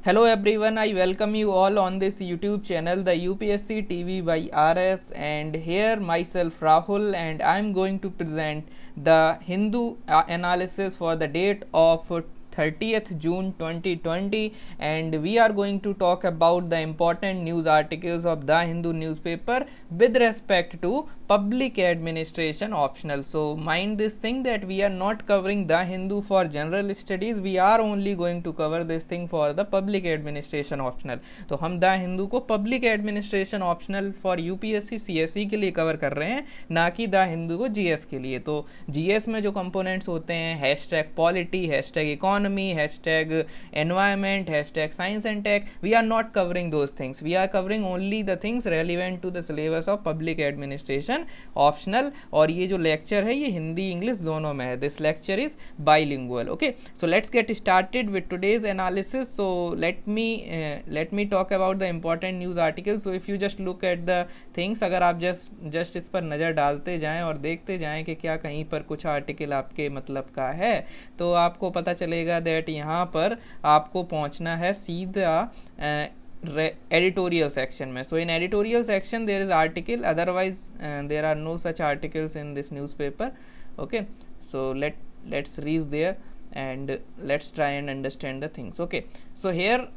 Hello everyone, I welcome you all on this YouTube channel, the UPSC TV by RS, and here myself Rahul, and I'm going to present the Hindu analysis for the date of 30th June 2020, and we are going to talk about the important news articles of the Hindu newspaper with respect to public administration optional. So mind this thing that we are not covering the Hindu for general studies, we are only going to cover this thing for the public administration optional. तो हम the Hindu को public administration optional for UPSC CSE के लिए cover कर रहे हैं, ना कि द हिंदू को जीएस के लिए. तो जीएस में जो कंपोनेंट्स होते हैं hashtag polity, hashtag economy, hashtag environment, hashtag science and tech, we are not covering those things. We are covering only the things relevant to the syllabus of public administration optional. और ये जो lecture है ये Hindi English दोनों में है. This lecture is bilingual. Okay, so let's get started with today's analysis. So let me talk about the important news articles. So if you just look at the things, अगर आप just इस पर नज़र डालते जाएं और देखते जाएं कि क्या कहीं पर कुछ आर्टिकल आपके मतलब का है, तो आपको पता चलेगा दैट यहाँ पर आपको पहुँचना है सीधा editorial section में. So in editorial section there is article, otherwise there are no such articles in this newspaper. Okay, so let's read there and let's try and understand the things. Okay, so here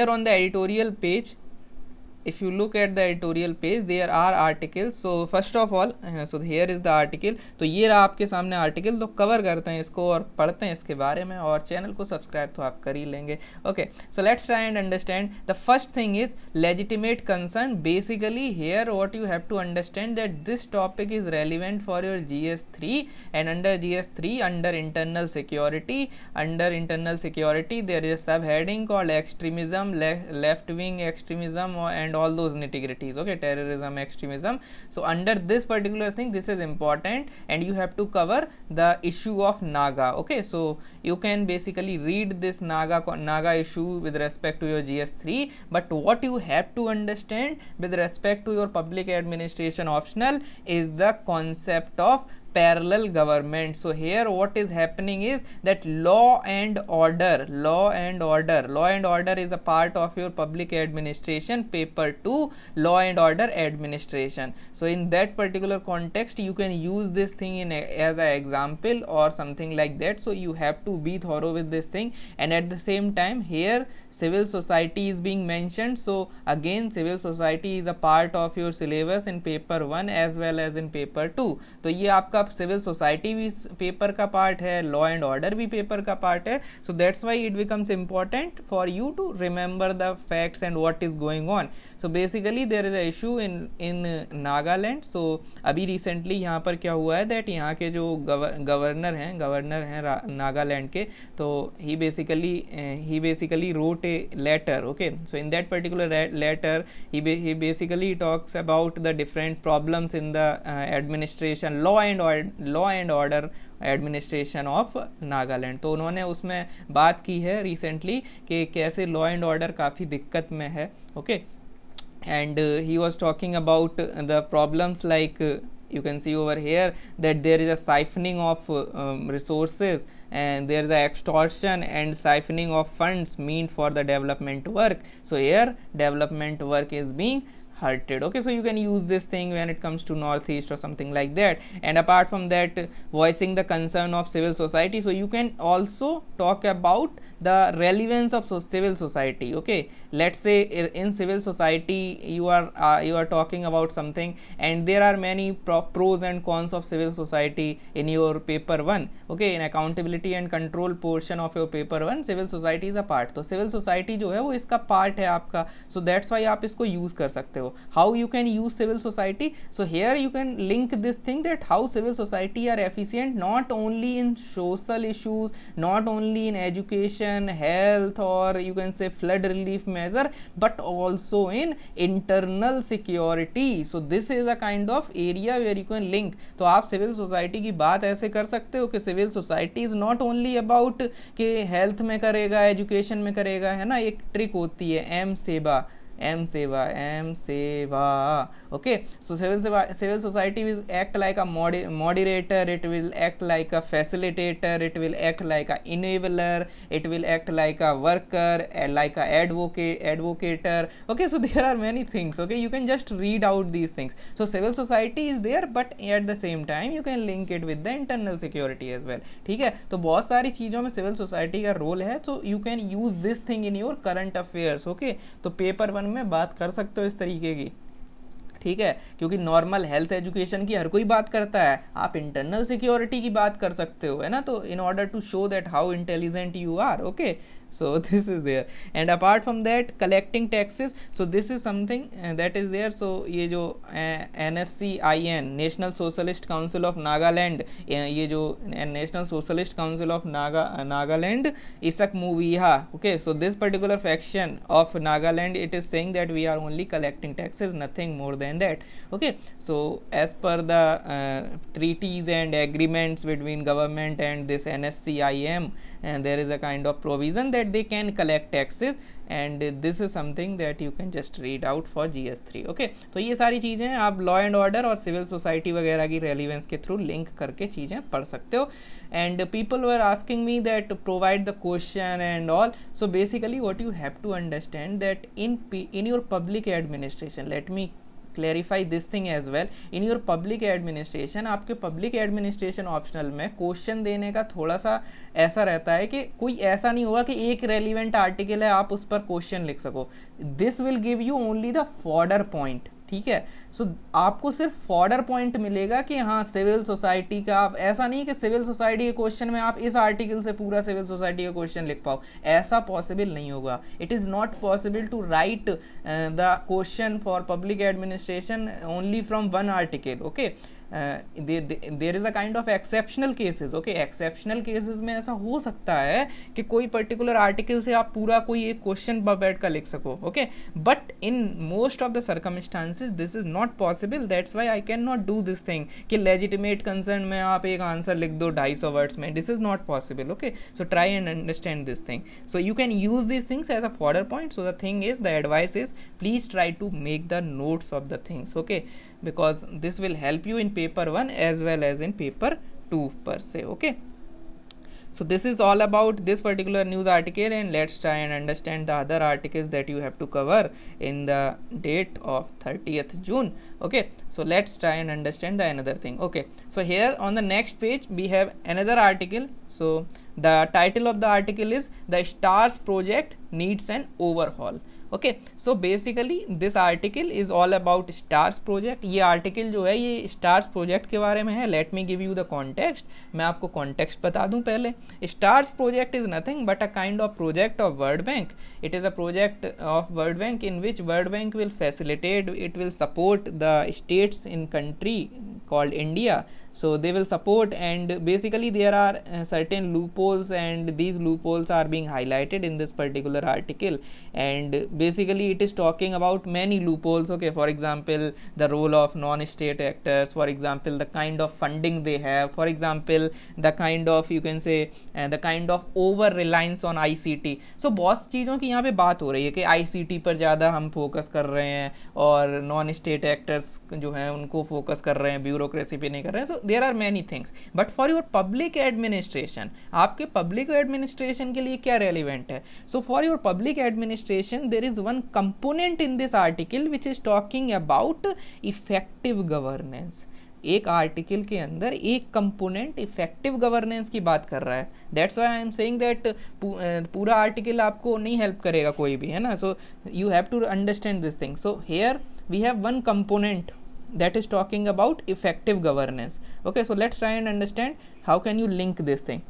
on the editorial page, if you look at the editorial page, there are articles. So first of all, so here is the article. तो ये रहा आपके सामने article. तो cover करते हैं इसको और पढ़ते हैं इसके बारे में, और चैनल को सब्सक्राइब तो आप कर ही लेंगे. Okay, so let's try and understand. The first thing is legitimate concern. Basically here what you have to understand that this topic is relevant for your GS3, and under GS3, under internal security, there is a subheading called extremism, left wing extremism, and all those nitty-gritties. Okay, terrorism, extremism. So under this particular thing, this is important, and you have to cover the issue of Naga. Okay, so you can basically read this Naga issue with respect to your GS3, but what you have to understand with respect to your public administration optional is the concept of parallel government. So here what is happening is that law and order is a part of your public administration paper 2, law and order administration. So in that particular context you can use this thing as an example or something like that. So you have to be thorough with this thing, and at the same time here civil society is being mentioned. So again civil society is a part of your syllabus in paper 1 as well as in paper 2. तो ये आपका civil society भी paper का part है, law and order भी paper का part है. So that's why it becomes important for you to remember the facts and what is going on. So basically there is a issue in Nagaland. सो अभी recently यहाँ पर क्या हुआ है दैट यहाँ के जो गवर्नर हैं नागालैंड के, तो ही basically wrote a letter. Okay, so in that particular letter he basically talks about the different problems in the administration, law and order administration of Nagaland. तो उन्होंने उसमें बात की है रिसेंटली कि कैसे लॉ एंड ऑर्डर काफ़ी दिक्कत में है. Okay, and he was talking about the problems like you can see over here that there is a siphoning of resources, and there is a extortion and siphoning of funds meant for the development work. So here development work is being hurted. Okay, so you can use this thing when it comes to northeast or something like that. And apart from that, voicing the concern of civil society, so you can also talk about the relevance of civil society. Okay, let's say in civil society you are talking about something, and there are many pros and cons of civil society in your paper 1. Okay, in accountability and control portion of your paper 1, civil society is a part. तो civil society जो है वो इसका part है आपका. So that's why आप इसको use कर सकते हो. How you can use civil society? So here you can link this thing that how civil society are efficient not only in social issues, not only in education, health, or you can say flood relief measure, but also in internal security. So this is a kind of area where you can link. तो आप civil society की बात ऐसे कर सकते हो कि civil society is not only about कि health में करेगा, education में करेगा, है ना. एक ट्रिक होती है एम सेबा, M seva, M seva. Okay, so civil society will act like a moderator, it will act like a facilitator, it will act like a enabler, it will act like a worker, like a advocator. Okay, so there are many things. Okay, you can just read out these things. So civil society is there, but at the same time you can link it with the internal security as well. ठीक है, तो बहुत सारी चीज़ों में civil society का role है. सो you can use this thing in your current affairs. Okay, तो पेपर 1 में बात कर सकते हो इस तरीके की. ठीक है, क्योंकि नॉर्मल हेल्थ एजुकेशन की हर कोई बात करता है, आप इंटरनल सिक्योरिटी की बात कर सकते हो, है ना. तो in order to show that how intelligent you are. Okay, so this is there. And apart from that, collecting taxes, so this is something that is there. So ये जो NSCIN national socialist council of Nagaland, ये जो national socialist council of Nagaland इसक मूवी हा. Okay, so this particular faction of Nagaland, it is saying that we are only collecting taxes, nothing more than that. Okay, so as per the treaties and agreements between government and this NSCIM, and there is a kind of provision that they can collect taxes, and this is something that you can just read out for GS3. Okay, तो ये सारी चीज़ें आप law and order और civil society वगैरह की relevance के through link करके चीज़ें पढ़ सकते हो. And people were asking me that provide the question and all. So basically what you have to understand that in your public administration, let me clarify this thing as well. In your public administration, आपके public administration optional में question देने का थोड़ा सा ऐसा रहता है कि कोई ऐसा नहीं होगा कि एक रेलिवेंट आर्टिकल है आप उस पर क्वेश्चन लिख सको. This will give you only the fodder point. ठीक है, सो आपको सिर्फ फॉर्डर पॉइंट मिलेगा कि हाँ सिविल सोसाइटी का. आप ऐसा नहीं कि सिविल सोसाइटी के क्वेश्चन में आप इस आर्टिकल से पूरा सिविल सोसाइटी का क्वेश्चन लिख पाओ, ऐसा पॉसिबल नहीं होगा. It is not possible to write the question for public administration only from one article. Okay, there is a kind of exceptional cases. Okay, exceptional cases में ऐसा हो सकता है कि कोई पर्टिकुलर आर्टिकल से आप पूरा कोई एक क्वेश्चन बैठ कर लिख सको. Okay, but in most of the circumstances this is not possible. That's why I can not do this thing कि लेजिटिमेट कंसर्न में आप एक आंसर लिख दो 250 वर्ड्स में. This is not possible. Okay, so try and understand this thing. So you can use this things as a fodder point. So the thing is, the advice is please try to make the notes of the things. Okay, because this will help you in paper 1 as well as in paper 2 per se. Okay, so this is all about this particular news article, and let's try and understand the other articles that you have to cover in the date of 30th June. Okay, so let's try and understand the another thing. Okay, so here on the next page we have another article. So the title of the article is the STARS project needs an overhaul. Okay, so basically this article is all about stars project. ये article जो है ये stars project के बारे में है. Let me give you the context. मैं आपको कॉन्टेक्स्ट बता दूं पहले. Stars project is nothing but a kind of project of world bank. It is a project of world bank in which world bank will facilitate, it will support the states in country called India. So they will support, and basically there are certain loopholes, and these loopholes are being highlighted in this particular article, and basically it is talking about many loopholes. Okay, for example the role of non-state actors, for example the kind of funding they have, for example the kind of, you can say the kind of over reliance on ICT. So बहुत चीज़ों की यहाँ पे बात हो रही है कि ICT पर ज़्यादा हम फोकस कर रहे हैं और नॉन स्टेट एक्टर्स जो हैं उनको फोकस कर रहे हैं, ब्यूरोक्रेसी पे नहीं कर रहे हैं. So there are many things, but for your public administration, आपके पब्लिक एडमिनिस्ट्रेशन के लिए क्या रेलिवेंट है? So for your public administration there is one component in this article which is talking about effective governance. एक article के अंदर एक component effective governance की बात कर रहा है. That's why I am saying that पूरा आर्टिकल आपको नहीं हेल्प करेगा कोई भी, है ना. So you have to understand this thing. So here we have one component that is talking about effective governance. Okay, so let's try and understand how can you link this thing.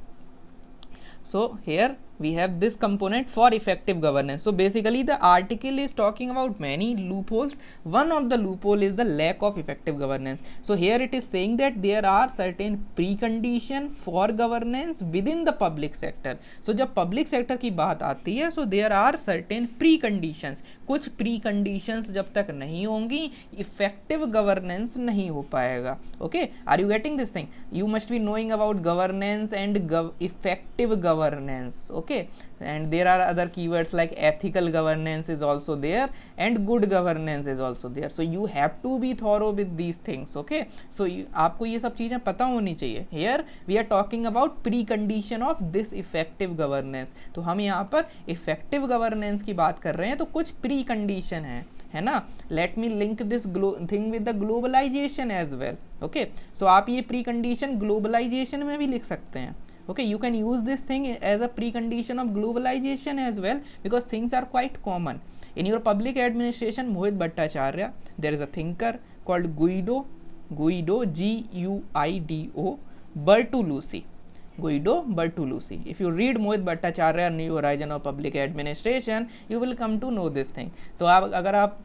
So here we have this component for effective governance. So basically the article is talking about many loopholes. One of the loophole is the lack of effective governance. So here it is saying that there are certain precondition for governance within the public sector. So जब public sector की बात आती है, so there are certain preconditions. कुछ preconditions जब तक नहीं होंगी effective governance नहीं हो पाएगा. Okay, are you getting this thing? You must be knowing about governance and effective governance. Okay, okay, and there are other keywords like ethical governance is also there and good governance is also there. So you have to be thorough with these things, okay. So आपको ये सब चीज़ें पता होनी चाहिए. Here we are talking about precondition of this effective governance. तो हम यहाँ पर effective governance की बात कर रहे हैं, तो कुछ precondition है ना. Let me link this thing with the globalization as well, okay. So आप ये precondition globalization में भी लिख सकते हैं. Okay, you can use this thing as a precondition of globalization as well because things are quite common. In your public administration, Mohit Bhattacharya, there is a thinker called Guido G-U-I-D-O Bertolucci. Guido Bertolucci. If you read Mohit Bhattacharya New Horizon of Public Administration, you will come to know this thing. तो आप अगर आप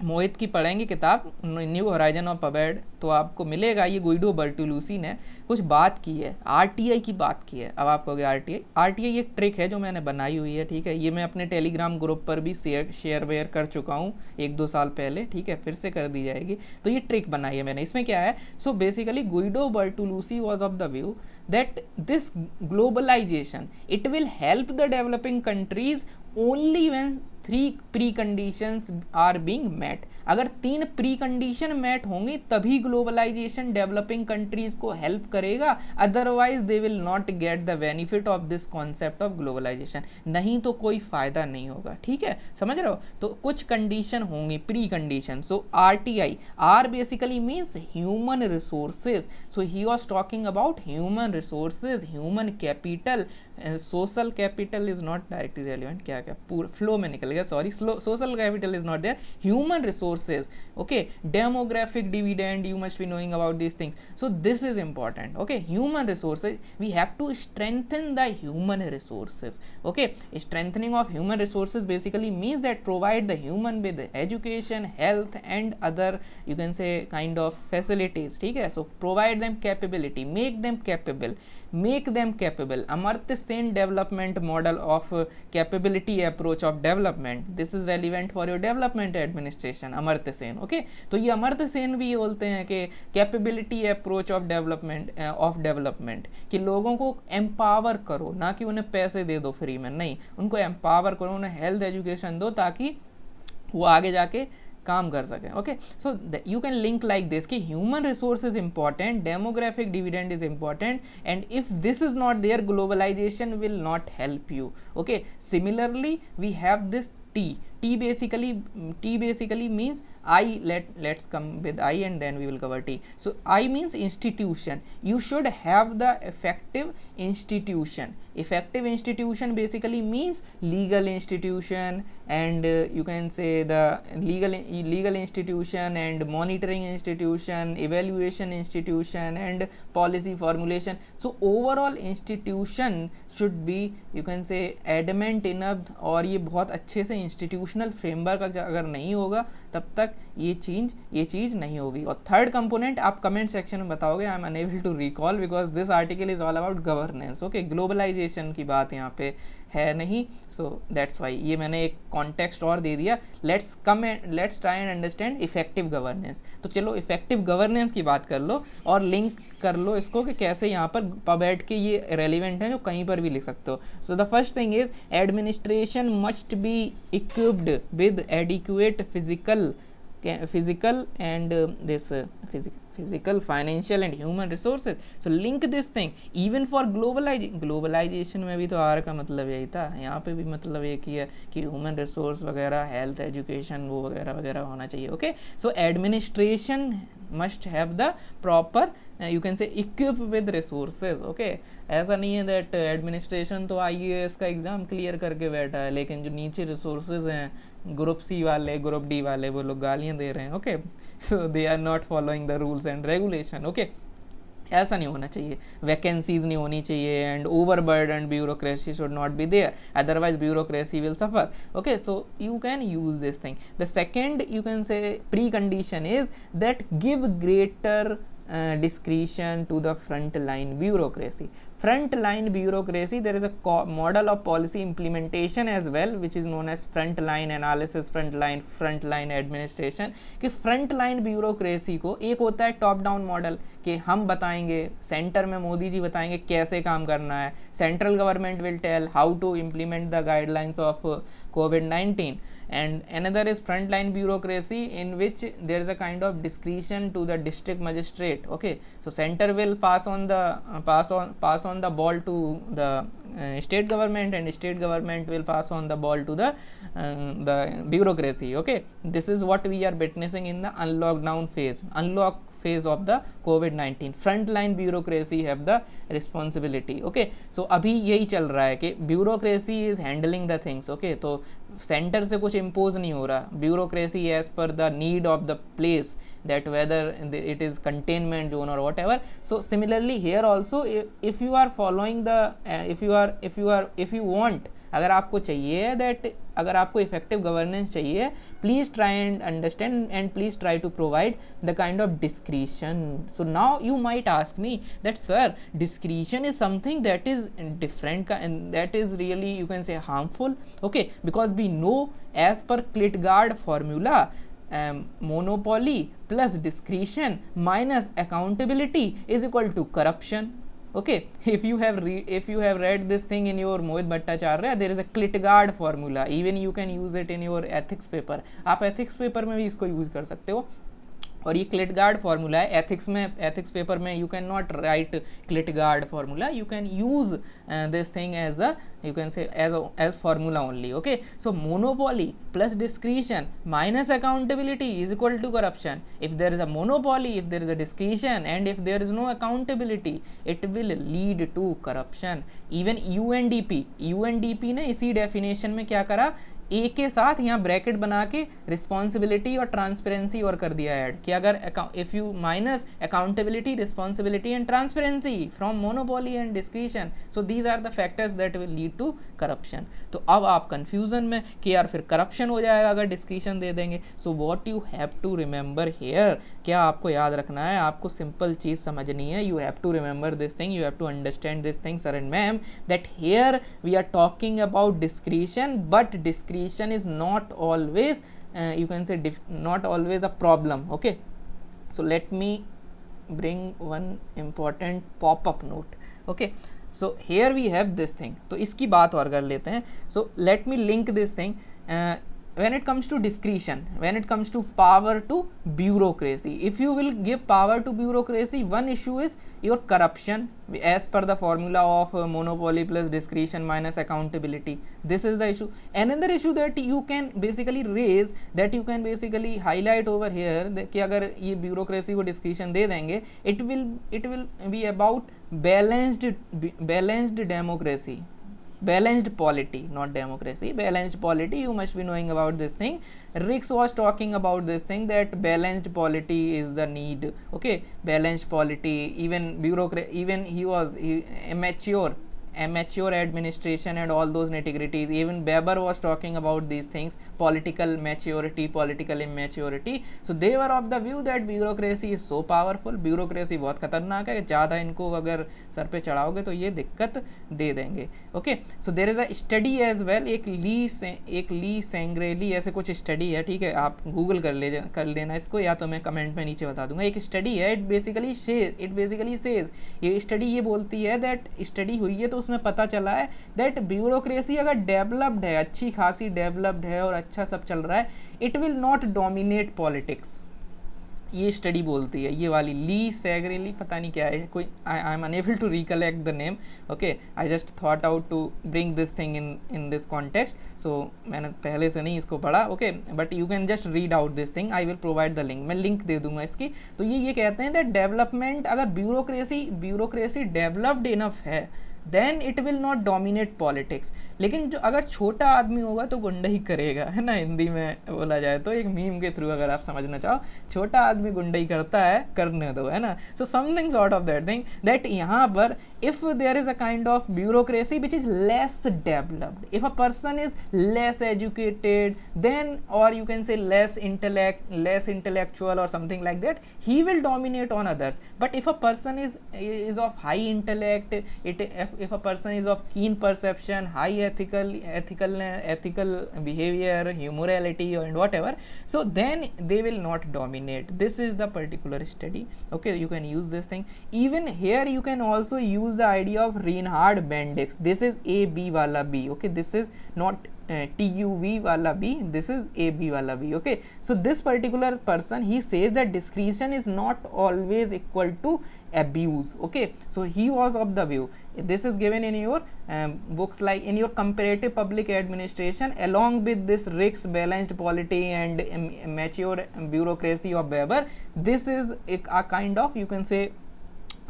मोहित की पढ़ेंगे किताब new horizon of पबेड, तो आपको मिलेगा ये गुइडो बर्टुलूसी ने कुछ बात की है, आरटीआई की बात की है. अब आप कहोगे आरटीआई एक ट्रिक है जो मैंने बनाई हुई है, ठीक है. ये मैं अपने टेलीग्राम ग्रुप पर भी शेयर वेयर कर चुका हूँ 1-2 साल पहले, ठीक है, फिर से कर दी जाएगी. तो ये ट्रिक बनाई है मैंने. इसमें क्या है, so basically Guido Bertolucci was of the view that this globalization, it will help the developing countries only when 3 preconditions are being met. अगर 3 प्रीकंडीशन मेट होंगी तभी ग्लोबलाइजेशन डेवलपिंग कंट्रीज को हेल्प करेगा, otherwise they will not get the benefit of this concept of globalization. नहीं तो कोई फायदा नहीं होगा, ठीक है, समझ रहे हो. तो कुछ कंडीशन होंगी precondition. So RTI, R basically means human resources. So he was talking about human resources, human capital. Social capital is not directly relevant, क्या पूरा फ्लो में निकल गया, sorry. Social capital is not there, human resources, okay. Demographic dividend, you must be knowing about these things. So this is important, okay. Human resources, we have to strengthen the human resources, okay. Strengthening of human resources basically means that provide the human with education, health and other, you can say, kind of facilities, ठीक है. So provide them capability, make them capable. Amartya Sen development model of capability approach of development, this is relevant for your development administration. Amartya Sen, okay. तो ये अमर्त्य सेन भी बोलते हैं कि capability approach of development, कि लोगों को एम्पावर करो, ना कि उन्हें पैसे दे दो फ्री में, नहीं, उनको एम्पावर करो, उन्हें हेल्थ एजुकेशन दो ताकि वो आगे जाके काम कर सकें, okay. So you can link like this कि human resource is important, demographic dividend is important, and if this is not there globalization will not help you, okay. Similarly we have this T basically means I. Let's come with I and then we will cover T. So I means institution. You should have the effective institution. Effective institution basically means legal institution, and you can say the legal institution and monitoring institution, evaluation institution and policy formulation. So overall institution should be, you can say, adamant enough, और ये बहुत अच्छे से institutional framework अगर नहीं होगा तब तक ये चीज़ नहीं होगी. और थर्ड कंपोनेंट आप कमेंट सेक्शन में बताओगे. I am unable to recall because this article is all about governance, okay. Globalization की बात यहाँ पे है नहीं, सो दैट्स वाई ये मैंने एक कॉन्टेक्स्ट और दे दिया. Let's try and understand effective governance. तो चलो इफेक्टिव गवर्नेंस की बात कर लो और लिंक कर लो इसको कि कैसे यहाँ पर पबेड के ये रेलिवेंट हैं जो कहीं पर भी लिख सकते हो. So the first thing is administration must be equipped with adequate physical and this physical, financial and human resources. So link this thing even for globalization में भी तो R का मतलब यही था, यहाँ पे भी मतलब एक ही है कि ह्यूमन रिसोर्स वगैरह, हेल्थ, एजुकेशन, वो वगैरह वगैरह होना चाहिए, okay. So administration must have the proper, you can say, equip with resources, okay. ऐसा नहीं है दैट एडमिनिस्ट्रेशन तो IAS का एग्ज़ाम क्लियर करके बैठा है, लेकिन जो नीचे रिसोर्सेज हैं, ग्रुप C वाले, ग्रुप D वाले, वो लोग गालियाँ दे रहे हैं, okay. So they are not following the rules and regulation, okay. ऐसा नहीं होना चाहिए. वैकेंसीज नहीं होनी चाहिए and overburden bureaucracy should not be there, otherwise bureaucracy will suffer, okay. So you can use this thing. The second, you can say, precondition is that give greater discretion to the front line bureaucracy. front line bureaucracy, there is a model of policy implementation as well, which is known as front line analysis, front line administration. कि front line bureaucracy को एक होता है top down model कि हम बताएंगे, centre में मोदी जी बताएंगे कैसे काम करना है, central government will tell how to implement the guidelines of COVID-19. And another is frontline bureaucracy, in which there is a kind of discretion to the district magistrate. Okay, so center will pass on the ball to the state government, and state government will pass on the ball to the bureaucracy. Okay, this is what we are witnessing in the unlockdown phase of the COVID-19. frontline bureaucracy have the responsibility. Okay, so अभी यही चल रहा है कि bureaucracy is handling the things. Okay, तो center से कुछ impose नहीं हो रहा, bureaucracy as per the need of the place, that whether it is containment zone or whatever. So similarly here also, if you are following the if you want, अगर आपको चाहिए that, अगर आपको इफेक्टिव गवर्नेंस चाहिए, please try and understand and please try to provide the kind of discretion. So now you might ask me that sir, discretion is something that is different and that is really, you can say, harmful. Okay, because we know as per Klitgard formula, monopoly plus discretion minus accountability is equal to corruption. Okay, if you have read this thing in your Mohit Bhattacharya, there is a Klitgard formula. Even you can use it in your ethics paper. आप ethics paper में भी इसको use कर सकते हो. और ये Klitgaard formula है एथिक्स पेपर में. You can not write Klitgaard formula, you can use this thing as the, you can say, as formula only. Okay, so monopoly plus discretion minus accountability is equal to corruption. If there is a monopoly, if there is a discretion, and if there is no accountability, it will lead to corruption. Even UNDP ने इसी definition में क्या करा, ए के साथ यहाँ bracket बना के रिस्पॉन्सिबिलिटी और ट्रांसपेरेंसी और कर दिया ऐड कि अगर if you minus accountability, responsibility and transparency from monopoly and discretion, so these are the factors that will lead to corruption. तो अब आप कन्फ्यूजन में कि यार फिर करप्शन हो जाएगा अगर डिस्क्रिशन दे देंगे. So what you have to remember here, क्या आपको याद रखना है, आपको सिंपल चीज़ समझनी है. You have to remember this thing, you have to understand this thing sir and ma'am, that here we are talking about discretion, but discretion is not always you can say not always a problem. Okay, so let me bring one important pop-up note. Okay, so here we have this thing. तो इसकी बात और कर लेते हैं. So let me link this thing. When it comes to discretion, when it comes to power to bureaucracy, if you will give power to bureaucracy, one issue is your corruption as per the formula of monopoly plus discretion minus accountability. This is the issue. Another issue that you can basically raise, that you can basically highlight over here, कि अगर ये bureaucracy को discretion दे देंगे, it will be about balanced democracy, balanced polity, not democracy, balanced polity. You must be knowing about this thing. Rix was talking about this thing, that balanced polity is the need. Okay, balanced polity, even he was mature administration and all those nitty-gritties. Even Weber was talking about these things, political maturity, political immaturity. So they were of the view that bureaucracy is so powerful, bureaucracy बहुत खतरनाक है, ज़्यादा इनको अगर sir पे चढ़ाओगे तो ये दिक्कत दे देंगे. Okay, so there is a study as well, एक ली सेंग्रेली ऐसे कुछ स्टडी है, ठीक है, आप गूगल कर लेना इसको, या तो मैं कमेंट में नीचे बता दूंगा. एक स्टडी है, इट बेसिकली सेज, ये स्टडी ये बोलती है, दैट स्टडी हुई है तो उसमें पता चला है दैट ब्यूरोक्रेसी अगर डेवलप्ड है, अच्छी खासी डेवलप्ड है और अच्छा सब चल रहा है, it will not dominate politics. ये स्टडी बोलती है, ये वाली ली सेग्रेली, पता नहीं क्या है, कोई I am unable to recollect the name. Okay, I just thought out to bring this thing in this context. So मैंने पहले से नहीं इसको पढ़ा. Okay, but you can just read out this thing, I will provide the link, मैं link दे दूंगा इसकी. तो ये कहते हैं दैट डेवलपमेंट, अगर ब्यूरोक्रेसी डेवलप्ड इनफ है, then it will not dominate politics. लेकिन जो अगर छोटा आदमी होगा तो गुंडा ही करेगा, है ना, हिंदी में बोला जाए तो, एक मीम के थ्रू अगर आप समझना चाहो, छोटा आदमी गुंडा ही करता है, करने दो, है ना। So something sort of that thing, that यहाँ पर if there is a kind of bureaucracy which is less developed, if a person is less educated, then, or you can say less intellectual or something like that, he will dominate on others. But if a person is of high intellect, if a person is of keen perception, high ethical behavior, humorality and whatever, so then they will not dominate. This is the particular study. Okay, you can use this thing. Even here you can also use the idea of Reinhard Bendix. This is A B wala B. Okay, this is not TUV wala B, this is AB wala B. Okay, so this particular person, he says that discretion is not always equal to abuse. Okay, so he was of the view, this is given in your books like in your comparative public administration, along with this Rick's balanced polity and mature bureaucracy of Weber. This is a kind of, you can say,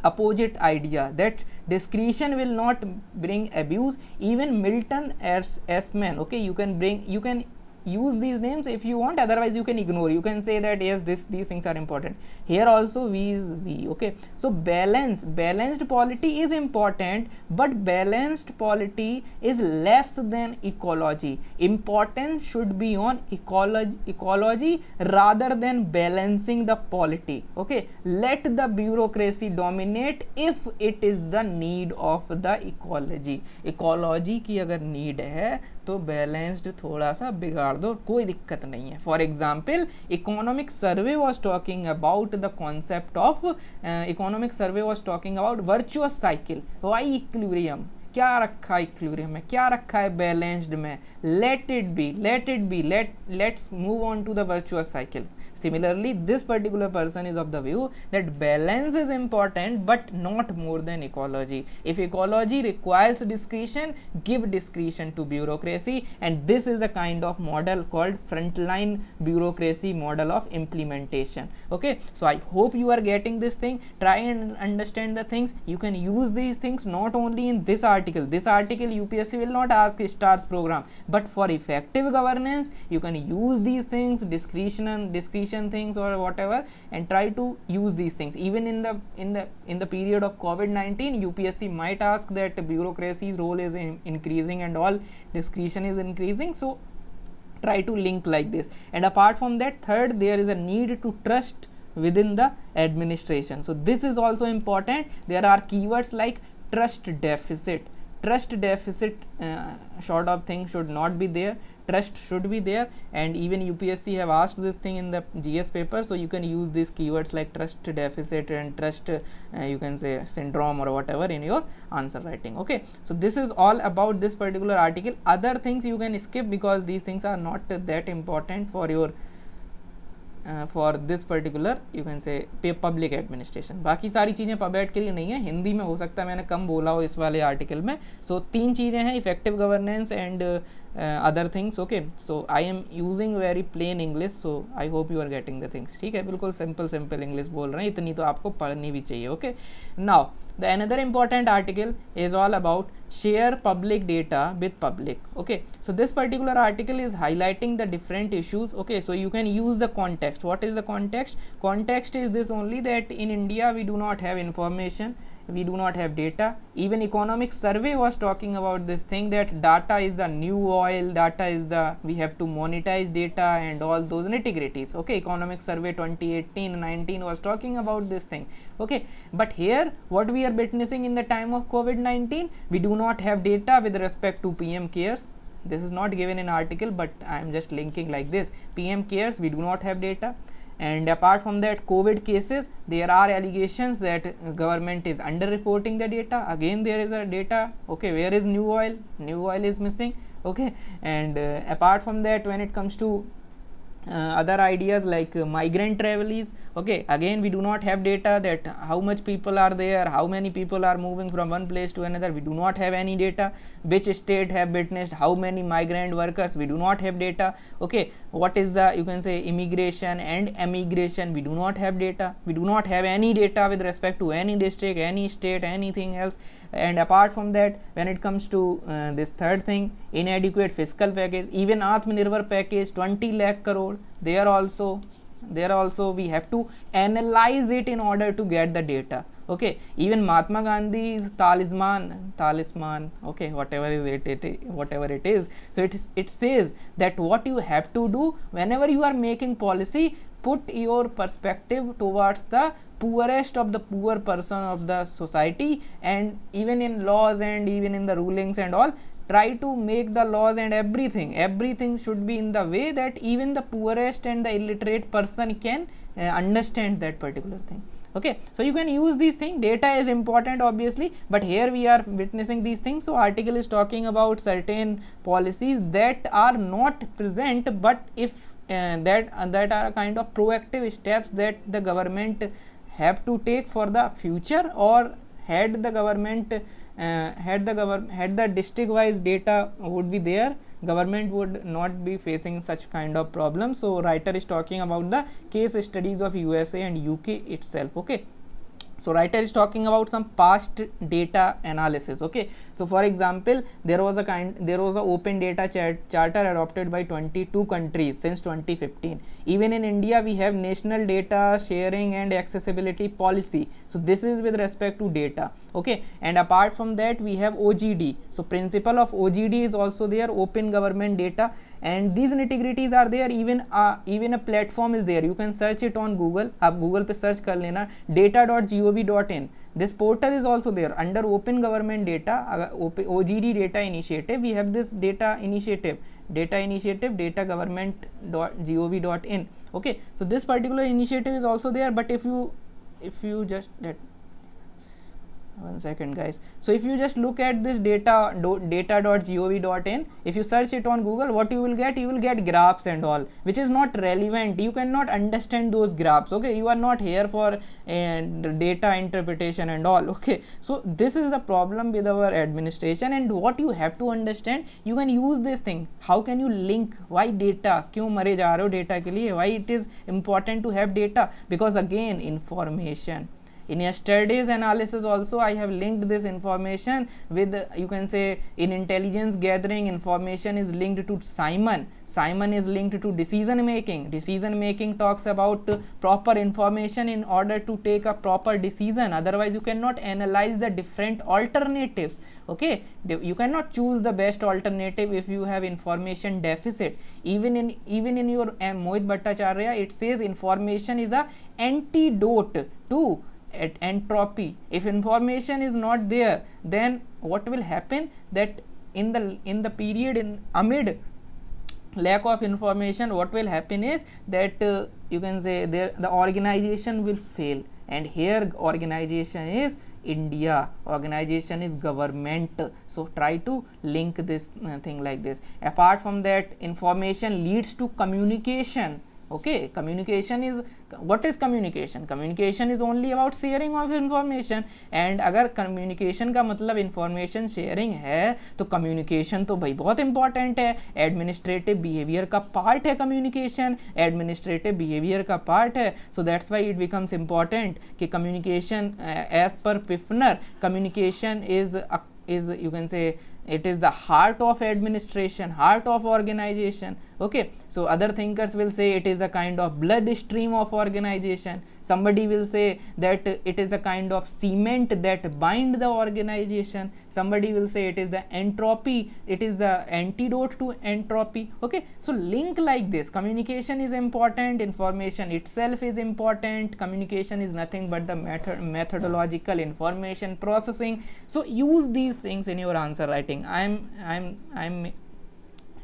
opposite idea, that discretion will not bring abuse. Even Milton Esman, okay, you can use these names if you want, otherwise you can ignore, you can say that yes, these things are important. Here also V is V. Okay, so balanced polity is important, but balanced polity is less than ecology. Importance should be on ecology rather than balancing the polity. Okay, let the bureaucracy dominate if it is the need of the ecology की अगर need है तो balanced थोड़ा सा बिगाड़ दो, कोई दिक्कत नहीं है. For example, economic survey was talking about the concept of virtuous cycle. Why equilibrium, क्या रखा है इक्विलिब्रियम में, क्या रखा है बैलेंस्ड में, let's move on to the virtuous cycle. Similarly, this particular person is of the view that balance is important but not more than ecology. If ecology requires discretion, give discretion to bureaucracy, and this is the kind of model called frontline bureaucracy model of implementation. Okay, so I hope you are getting this thing. Try and understand the things. You can use these things not only in this article. This article UPSC will not ask STARS program, but for effective governance you can use these things, discretion things or whatever, and try to use these things. Even in the period of COVID-19, UPSC might ask that bureaucracy's role is increasing and all, discretion is increasing, so try to link like this. And apart from that, third, there is a need to trust within the administration. So this is also important. There are keywords like trust deficit. Sort of thing should not be there, trust should be there, and even UPSC have asked this thing in the GS paper, so you can use these keywords like trust deficit and trust you can say syndrome or whatever in your answer writing. Okay, so this is all about this particular article. Other things you can skip because these things are not that important for your for this particular you can say public administration. बाकी सारी चीज़ें पबेट के लिए नहीं है, हिंदी में हो सकता है मैंने कम बोला हो इस वाले आर्टिकल में. सो तीन चीज़ें हैं, effective governance and other things. Okay, so I am using very plain English, so I hope you are getting the things. ठीक है, बिल्कुल सिंपल इंग्लिश बोल रहे हैं, इतनी तो आपको पढ़नी भी चाहिए. Okay, now the another important article is all about share public data with public. Okay, so this particular article is highlighting the different issues. Okay, so you can use the context. What is the context is this only, that in India we do not have information, we do not have data. Even economic survey was talking about this thing, that data is the new oil, data is the, we have to monetize data and all those nitty-gritties. Okay, economic survey 2018-19 was talking about this thing. Okay, but here what we are witnessing in the time of COVID-19, we do not have data with respect to PM cares. This is not given in article, but I am just linking like this. PM cares, we do not have data. And apart from that, COVID cases, there are allegations that government is under reporting the data. Again there is a data. Okay, where is new oil is missing. Okay, and apart from that, when it comes to other ideas like migrant travelers. Okay, again we do not have data that how much people are there, how many people are moving from one place to another, we do not have any data. Which state have witnessed how many migrant workers, we do not have data. Okay, what is the, you can say, immigration and emigration, we do not have data. We do not have any data with respect to any district, any state, anything else. And apart from that, when it comes to this third thing, inadequate fiscal package, even Atmanirbhar package 20 lakh crore, there also we have to analyze it in order to get the data. Okay, even Mahatma Gandhi's talisman, okay, whatever it is, so it says that what you have to do whenever you are making policy, put your perspective towards the poorest of the poor person of the society, and even in laws and even in the rulings and all, try to make the laws and everything should be in the way that even the poorest and the illiterate person can understand that particular thing. Okay, so you can use these things. Data is important obviously, but here we are witnessing these things. So article is talking about certain policies that are not present, but if that are a kind of proactive steps that the government have to take for the future, or had the district wise data would be there, government would not be facing such kind of problems. So writer is talking about the case studies of USA and UK itself. Okay, so writer is talking about some past data analysis. Okay, so for example, there was a open data charter adopted by 22 countries since 2015. Even in India we have national data sharing and accessibility policy, so this is with respect to data. Okay, and apart from that we have OGD, so principle of OGD is also there, open government data, and these nitty-gritties are there. Even a platform is there, you can search it on Google. आप Google पे search कर लेना data.gov.in. this portal is also there under open government data, OGD data initiative. We have this data initiative datagovernment.gov.in. okay, so this particular initiative is also there, but if you just let one second guys, so if you just look at this data.gov.in, if you search it on Google, what you will get graphs and all, which is not relevant. You cannot understand those graphs. Okay, you are not here for data interpretation and all. Okay, so this is the problem with our administration, and what you have to understand, you can use this thing. How can you link, why data, क्यों मरे जा रहे हो data के लिए, why it is important to have data? Because again, information. In yesterday's analysis also I have linked this information with, you can say, in intelligence gathering, information is linked to Simon is linked to decision making talks about proper information in order to take a proper decision. Otherwise you cannot analyze the different alternatives. Okay, you cannot choose the best alternative if you have information deficit. Even in your Mohit Bhattacharya, it says information is a antidote to entropy. If information is not there, then what will happen, that in the period amid lack of information, what will happen is that you can say the organization will fail. And here organization is India, organization is government. So try to link this thing like this. Apart from that, information leads to communication. Okay, communication is, what is communication? Communication is only about sharing of information, and अगर communication का मतलब information sharing है, तो communication तो भाई बहुत important है, administrative behavior का part है communication, administrative behavior का part है. So that's why it becomes important कि communication as per Pfiffner, communication is you can say it is the heart of administration, heart of organization. Okay, so other thinkers will say it is a kind of blood stream of organization. Somebody will say that it is a kind of cement that bind the organization. Somebody will say it is the entropy, it is the antidote to entropy. Okay, so link like this. Communication is important, information itself is important. Communication is nothing but the methodological information processing. So use these things in your answer writing.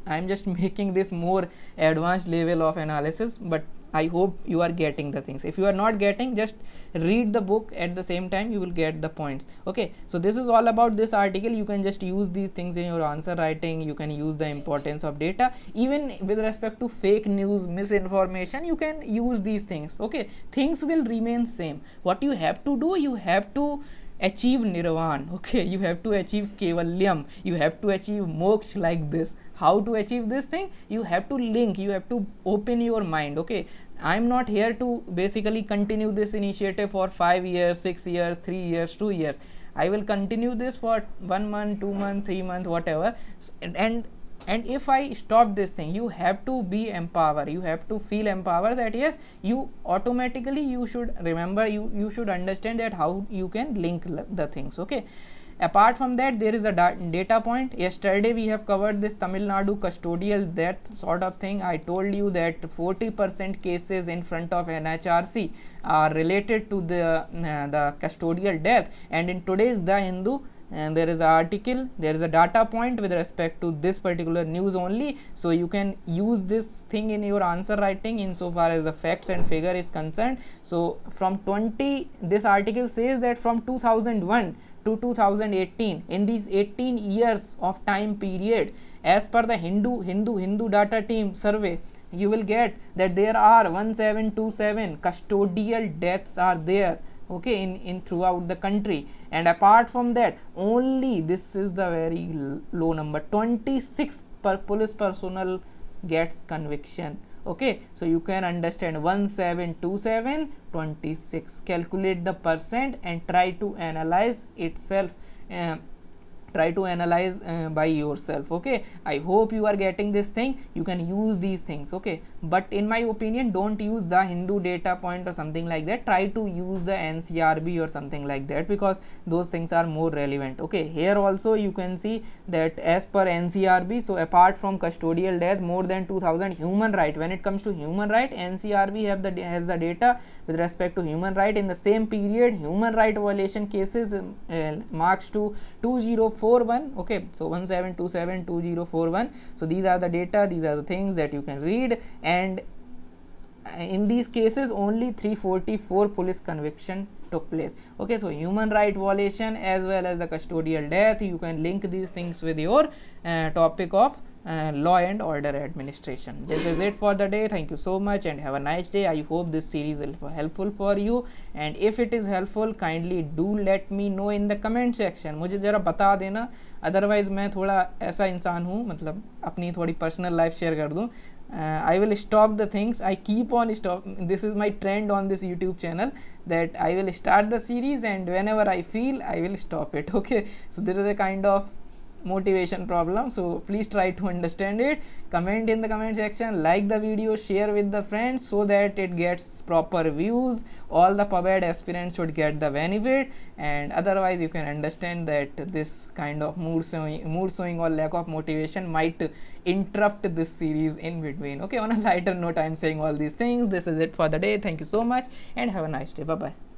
I'm just making this more advanced level of analysis, but I hope you are getting the things. If you are not getting, just read the book at the same time, you will get the points. Okay, so this is all about this article. You can just use these things in your answer writing. You can use the importance of data. Even with respect to fake news, misinformation, you can use these things. Okay, things will remain same. What you have to do, you have to achieve nirvana. Okay, you have to achieve kevalyam, you have to achieve moksha. Like this, how to achieve this thing? You have to link, you have to open your mind. Okay, I'm not here to basically continue this initiative for 5 years, 6 years, 3 years, 2 years. I will continue this for 1 month, 2 months, 3 months, whatever. And if I stop this thing, you have to be empowered, you have to feel empowered, that yes, you automatically, you should remember, you should understand that how you can link the things. Okay, apart from that, there is a data point. Yesterday we have covered this Tamil Nadu custodial death sort of thing. I told you that 40% cases in front of NHRC are related to the custodial death, and in today's The Hindu, and there is an article, there is a data point with respect to this particular news only. So you can use this thing in your answer writing insofar as the facts and figure is concerned. So from this article says that from 2001 to 2018, in these 18 years of time period, as per the Hindu data team survey, you will get that there are 1727 custodial deaths are there. Okay, in throughout the country. And apart from that, only, this is the very low number, 26 police personnel gets conviction. Okay, so you can understand 1727 26, calculate the percent and try to analyze itself, try to analyze by yourself. Okay, I hope you are getting this thing. You can use these things. Okay, but in my opinion, don't use the Hindu data point or something like that. Try to use the NCRB or something like that, because those things are more relevant. Okay, here also you can see that as per NCRB, so apart from custodial death, more than 2000 human right. When it comes to human right, NCRB has the data with respect to human right. In the same period, human right violation cases marks to 2041. Okay, so 1727 2041. So these are the data, these are the things that you can read, and in these cases only 344 police conviction took place. Okay, so human right violation as well as the custodial death, you can link these things with your topic of law and order administration. This is it for the day. Thank you so much and have a nice day. I hope this series is helpful for you, and if it is helpful, kindly do let me know in the comment section. मुझे ज़रा बता देना, otherwise मैं थोड़ा ऐसा इंसान हूँ, मतलब अपनी थोड़ी पर्सनल लाइफ शेयर कर दूँ. I will stop the things. I keep on stop. This is my trend on this YouTube channel, that I will start the series and whenever I feel I will stop it. Okay, so there is a kind of motivation problem, so please try to understand it. Comment in the comment section, like the video, share with the friends so that it gets proper views. All the PubEd aspirants should get the benefit, and otherwise you can understand that this kind of mood swing or lack of motivation might interrupt this series in between. Okay, on a lighter note, I am saying all these things. This is it for the day. Thank you so much and have a nice day. Bye bye.